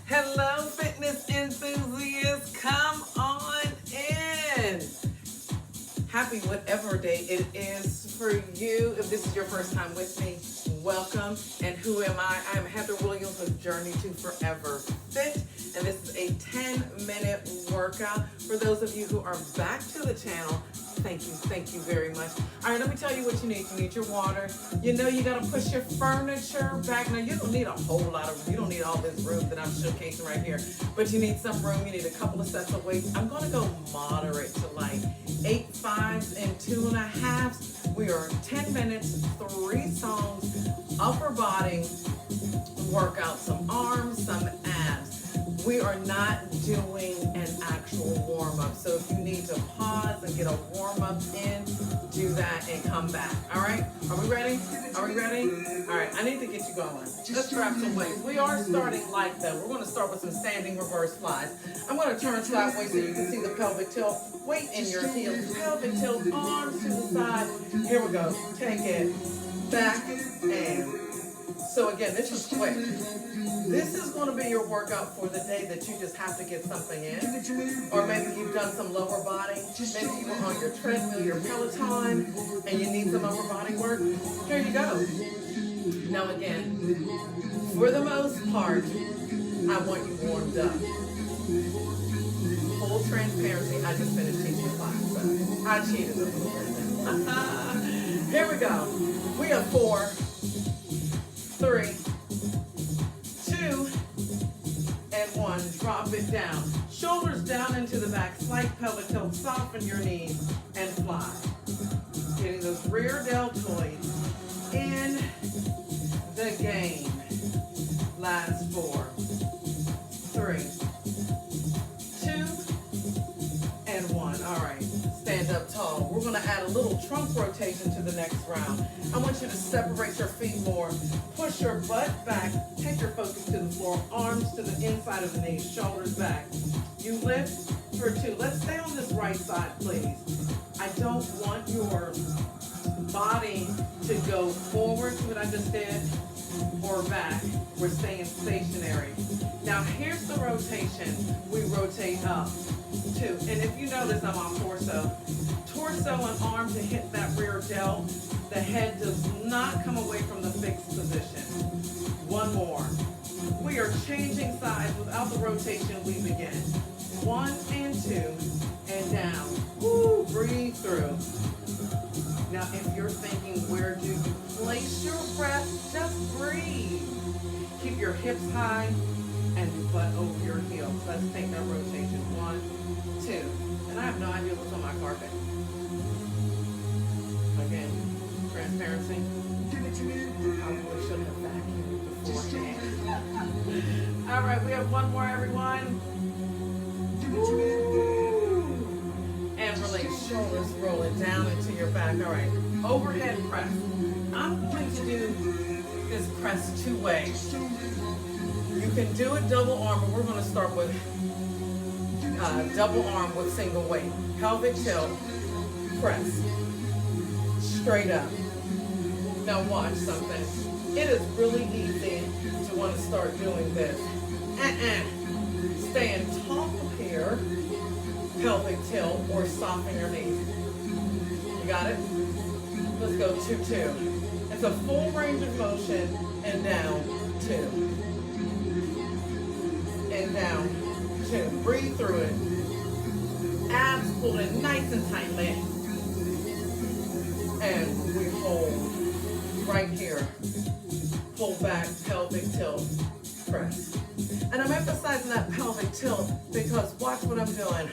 Hello, fitness enthusiasts. Come on in. Happy whatever day it is for you. If this is your first time with me, welcome. And who am I? I'm Heather Williams with Journey to Forever Fit. And this is a 10-minute workout. For those of you who are back to the channel, thank you very much. All right, let me tell you what you need. You need your water. You know you gotta push your furniture back. Now you don't need a whole lot of, you don't need all this room that I'm showcasing right here, but you need some room. You need a couple of sets of weights. I'm gonna go moderate to like 8 5s and 2 1/2s. We are 10 minutes, 3 songs, upper body workout, some arms, some abs. We are not doing an actual warm-up. So if you need to pause and get a warm-up in, do that and come back. All right? Are we ready? Are we ready? All right, I need to get you going. Let's grab some weights. We are starting light though. We're gonna start with some standing reverse flies. I'm gonna turn sideways so you can see the pelvic tilt. Weight in your heels, pelvic tilt, arms to the side. Here we go. Take it back and so again, this is quick. This is going to be your workout for the day that you just have to get something in. Or maybe you've done some lower body. Maybe you were on your treadmill, your Peloton, and you need some upper body work. Here you go. Now again, for the most part, I want you warmed up. Full transparency, I just finished teaching class, so I cheated a little bit. Here we go. We have 4, 3, 2, and 1. Drop it down. Shoulders down into the back. Slight pelvic tilt. Soften your knees and fly. Getting those rear deltoids in the game. Last 4, 3, 2, and 1. All right. Stand up tall. We're going to add a little trunk rotation to the next round. I want you to separate your feet more. Push your butt back. Take your focus to the floor. Arms to the inside of the knees. Shoulders back. You lift for 2. Let's stay on this right side, please. I don't want your body to go forward to what I just did or back. We're staying stationary. Now here's the rotation. We rotate up. 2. And if you notice, I'm on torso. Torso and arm to hit that rear delt. The head does not come away from the fixed position. 1 more. We are changing sides. Without the rotation, we begin. 1 and 2 and down. Woo, breathe through. Now, if you're thinking, where do you place your breath? Just breathe. Keep your hips high and your butt over your heels. Let's take that rotation. 1, 2. And I have no idea what's on my carpet. Again, transparency. I really should have vacuumed beforehand. All right, we have 1 more, everyone. Woo. And release. Shoulders rolling down into your back. All right, overhead press. I'm going to do this press 2 ways. You can do it double arm, but we're going to start with double arm with single weight. Pelvic tilt, press. Straight up. Now watch something. It is really easy to want to start doing this. Stand tall here, pelvic tilt, or soften your knees. You got it? Let's go 2, 2. It's a full range of motion, and down, 2. And down, 2. Breathe through it. Abs pulled in nice and tightly. And we hold right here. Pull back, pelvic tilt, press. And I'm emphasizing that pelvic tilt because watch what I'm doing.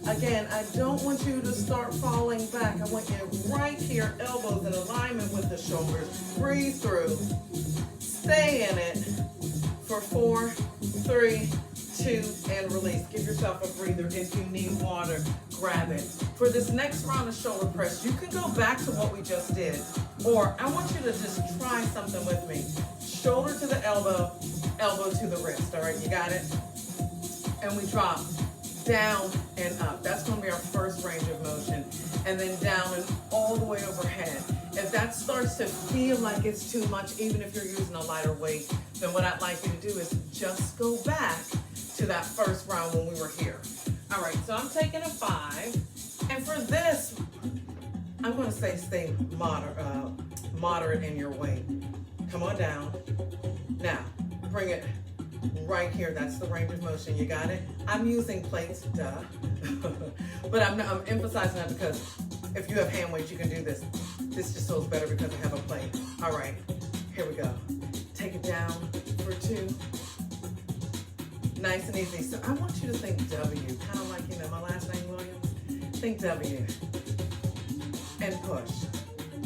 Again, I don't want you to start falling back. I want you right here, elbows in alignment with the shoulders. Breathe through. Stay in it for 4, 3, 2, and release. Give yourself a breather. If you need water, grab it. For this next round of shoulder press, you can go back to what we just did, or I want you to just try something with me. Shoulder to the elbow, elbow to the wrist. All right, you got it? And we drop down and up. That's going to be our first range of motion. And then down and all the way overhead. If that starts to feel like it's too much, even if you're using a lighter weight, then what I'd like you to do is just go back to that first round when we were here. All right, so I'm taking a 5. And for this, I'm going to say stay moderate in your weight. Come on down. Now, bring it right here. That's the range of motion. You got it? I'm using plates, duh. But I'm emphasizing that because if you have hand weights, you can do this. This just feels better because I have a plate. All right, here we go. Take it down for 2. Nice and easy. So I want you to think W, kind of like, you know, my last name, Williams. Think W. And push.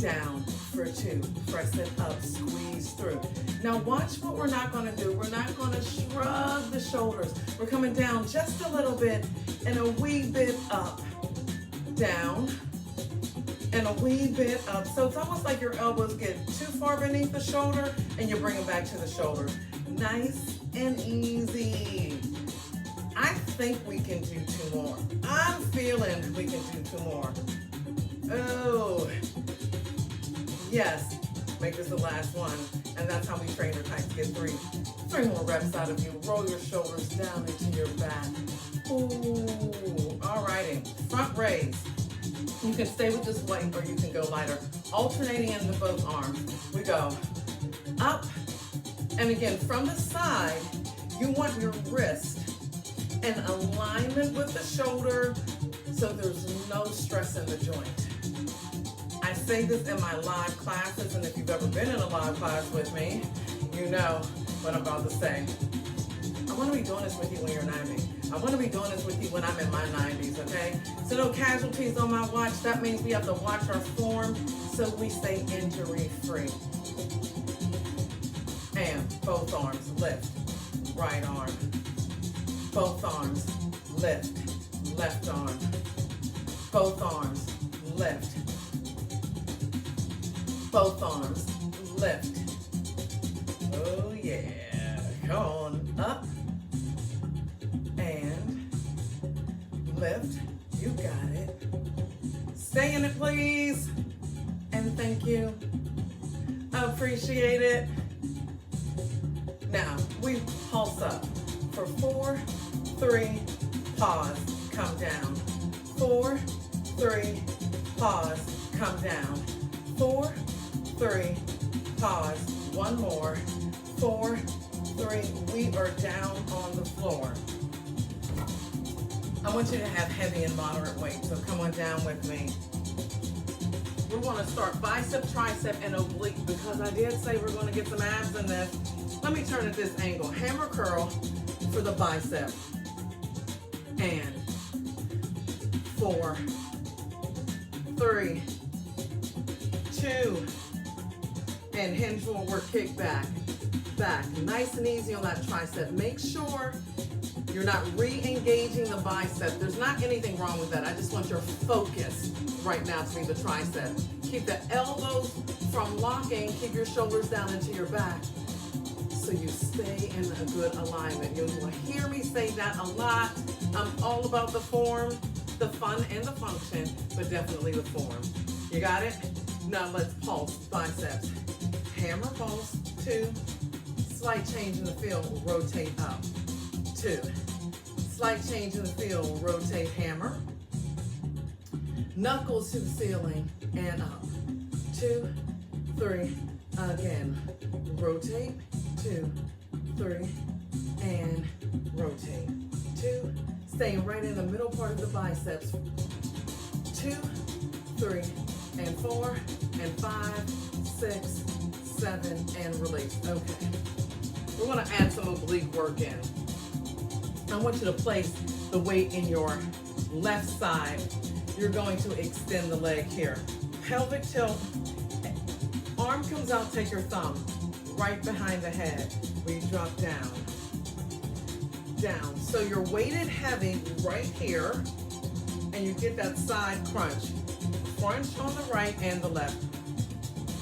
Down for 2. Press it up, squeeze through. Now watch what we're not going to do. We're not going to shrug the shoulders. We're coming down just a little bit and a wee bit up. Down and a wee bit up. So it's almost like your elbows get too far beneath the shoulder and you bring them back to the shoulder. Nice and easy. I think we can do 2 more. I'm feeling we can do 2 more. Oh, yes. Make this the last one. And that's how we train our types. Get 3 more reps out of you. Roll your shoulders down into your back. Ooh, all righty. Front raise. You can stay with this weight or you can go lighter. Alternating into both arms. We go up. And again, from the side, you want your wrist in alignment with the shoulder so there's no stress in the joint. I say this in my live classes, and if you've ever been in a live class with me, you know what I'm about to say. I want to be doing this with you when you're 90. I want to be doing this with you when I'm in my 90s, okay? So no casualties on my watch. That means we have to watch our form so we stay injury-free. And both arms lift, right arm. Both arms lift, left arm. Both arms lift. Both arms lift. Oh yeah. Come on up. And lift. You got it. Stay in it, please. And thank you. Appreciate it. Now, we pulse up for 4, 3, pause, come down. 4, 3, pause, come down. 4, 3, pause, 1 more. 4, 3, we are down on the floor. I want you to have heavy and moderate weight, so come on down with me. We're going to start bicep, tricep, and oblique because I did say we're going to get some abs in this. Let me turn at this angle. Hammer curl for the bicep. And 4, 3, 2, and hinge forward, kick back. Back. Nice and easy on that tricep. Make sure you're not re-engaging the bicep. There's not anything wrong with that. I just want your focus right now to be the tricep. Keep the elbows from locking. Keep your shoulders down into your back so you stay in a good alignment. You'll hear me say that a lot. I'm all about the form, the fun and the function, but definitely the form. You got it? Now let's pulse biceps. Hammer pulse, 2. Slight change in the field, rotate up. 2. Slight change in the field, rotate hammer. Knuckles to the ceiling and up. 2, 3, again. Rotate, 2, 3, and rotate. 2, staying right in the middle part of the biceps. 2, 3, and 4, and 5, 6, 7, and release. Okay. We're going to add some oblique work in. I want you to place the weight in your left side. You're going to extend the leg here. Pelvic tilt. Arm comes out, take your thumb right behind the head. We drop down. Down. So you're weighted heavy right here, and you get that side crunch. Crunch on the right and the left.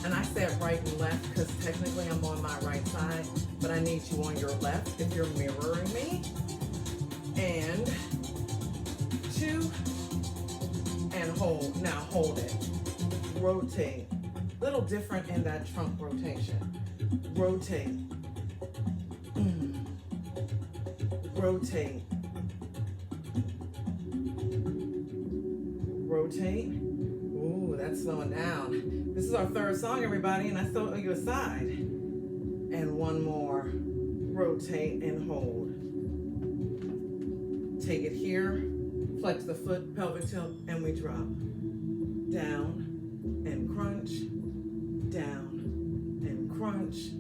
And I said right and left because technically I'm on my right side, but I need you on your left if you're mirroring me. And 2, and hold. Now hold it. Rotate. Little different in that trunk rotation. Rotate. rotate. Rotate. Ooh, that's slowing down. This is our third song, everybody, and I still owe you a side. And one more. Rotate and hold. Take it here, flex the foot, pelvic tilt, and we drop. Down and crunch, down and crunch,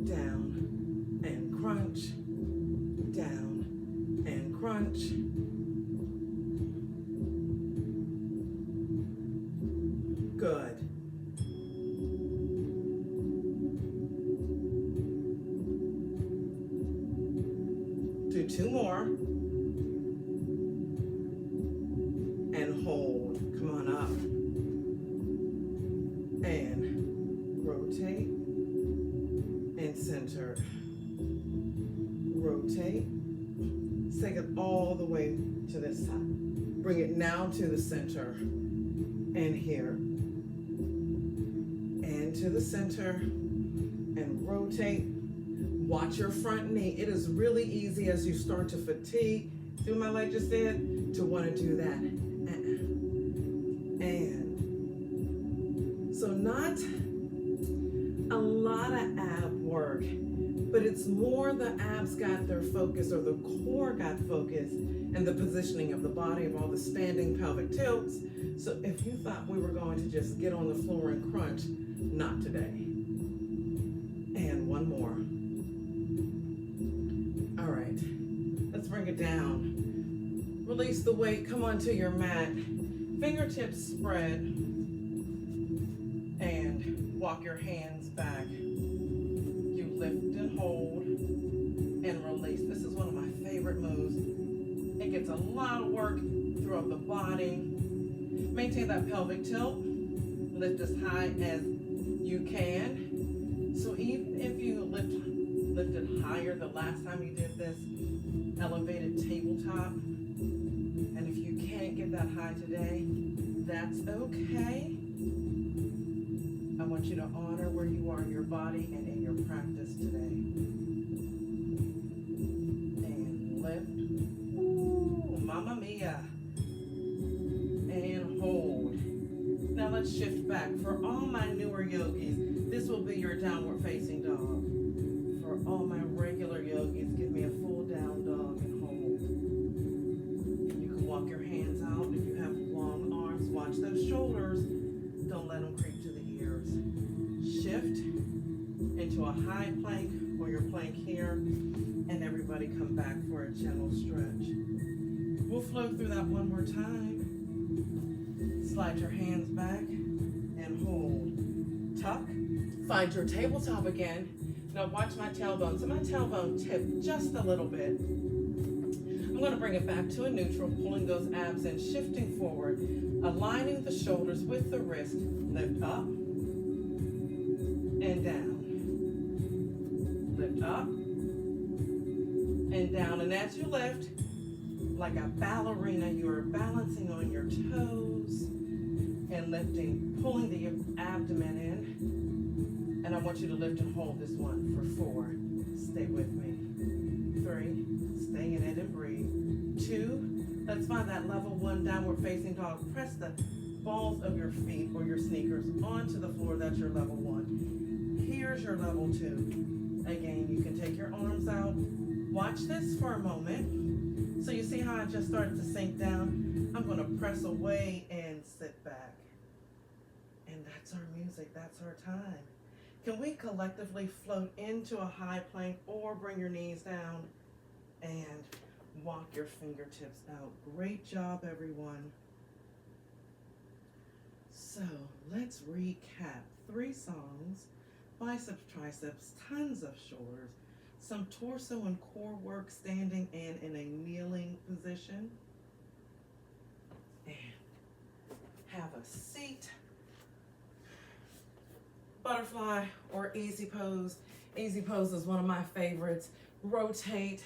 down and crunch, down and crunch. Good. Do two more. And hold. Come on up. And rotate. And center. Rotate. Take it all the way to this side. Bring it now to the center. And here. And to the center. And rotate. Watch your front knee. It is really easy as you start to fatigue. See what my leg just did? To want to do that. And so not a lot of ab work, but it's more the abs got their focus, or the core got focus, and the positioning of the body, of all the standing pelvic tilts. So if you thought we were going to just get on the floor and crunch, not today. And one more. All right, let's bring it down. Release the weight, come onto your mat. Fingertips spread. And walk your hands back. You lift and hold and release. This is one of my favorite moves. It gets a lot of work throughout the body. Maintain that pelvic tilt. Lift as high as you can. So even if you lifted higher the last time you did this, elevated tabletop, and if you can't get that high today, that's okay. I want you to honor where you are in your body and in your practice today. And lift. Ooh, mamma mia. And hold. Now let's shift back. For all my newer yogis, this will be your downward facing dog. For all my regular yogis, give me a full down dog and hold. And you can walk your hands out. If you have long arms, watch those shoulders. Don't let them creep to the ears. Shift into a high plank or your plank here, and everybody come back for a gentle stretch. We'll flow through that one more time. Slide your hands back and hold. Tuck. Find your tabletop again. Now watch my tailbone. So my tailbone tipped just a little bit. I'm going to bring it back to a neutral, pulling those abs in, shifting forward, aligning the shoulders with the wrist. Lift up and down. Lift up and down. And as you lift, like a ballerina, you are balancing on your toes and lifting, pulling the abdomen in. And I want you to lift and hold this one for 4. Stay with me. 3, stay in it and breathe. 2, let's find that level 1 downward facing dog. Press the balls of your feet or your sneakers onto the floor. That's your level 1. Here's your level 2. Again, you can take your arms out. Watch this for a moment. So you see how I just started to sink down? I'm going to press away and sit back. And that's our music. That's our time. Can we collectively float into a high plank or bring your knees down and walk your fingertips out? Great job, everyone. So let's recap. 3 songs, biceps, triceps, tons of shoulders, some torso and core work standing and in a kneeling position. And have a seat. Butterfly or easy pose. Easy pose is one of my favorites. Rotate.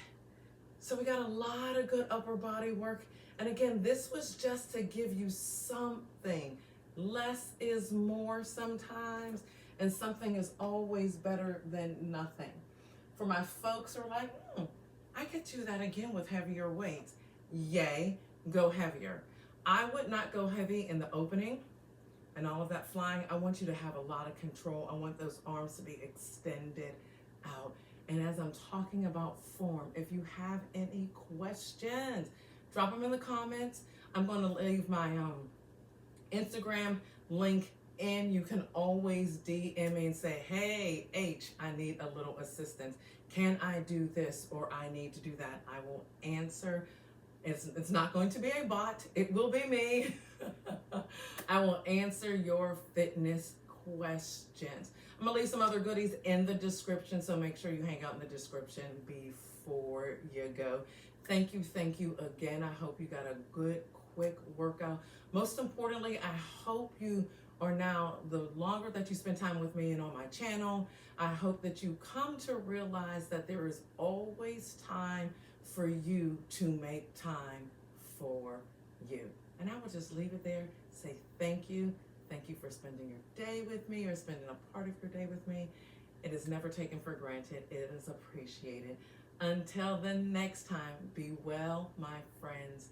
So we got a lot of good upper body work. And again, this was just to give you something. Less is more sometimes, and something is always better than nothing. For my folks who are like, I could do that again with heavier weights. Yay, go heavier. I would not go heavy in the opening and all of that flying. I want you to have a lot of control. I want those arms to be extended out. And as I'm talking about form, if you have any questions, drop them in the comments. I'm going to leave my Instagram link in. You can always DM me and say, hey, H, I need a little assistance. Can I do this or I need to do that? I will answer. It's not going to be a bot. It will be me. I will answer your fitness questions. I'm going to leave some other goodies in the description, so make sure you hang out in the description before you go. Thank you again. I hope you got a good, quick workout. Most importantly, I hope you are now, the longer that you spend time with me and on my channel, I hope that you come to realize that there is always time for you to make time for you. And I will just leave it there. Say thank you. Thank you for spending your day with me or spending a part of your day with me. It is never taken for granted. It is appreciated. Until the next time, be well, my friends.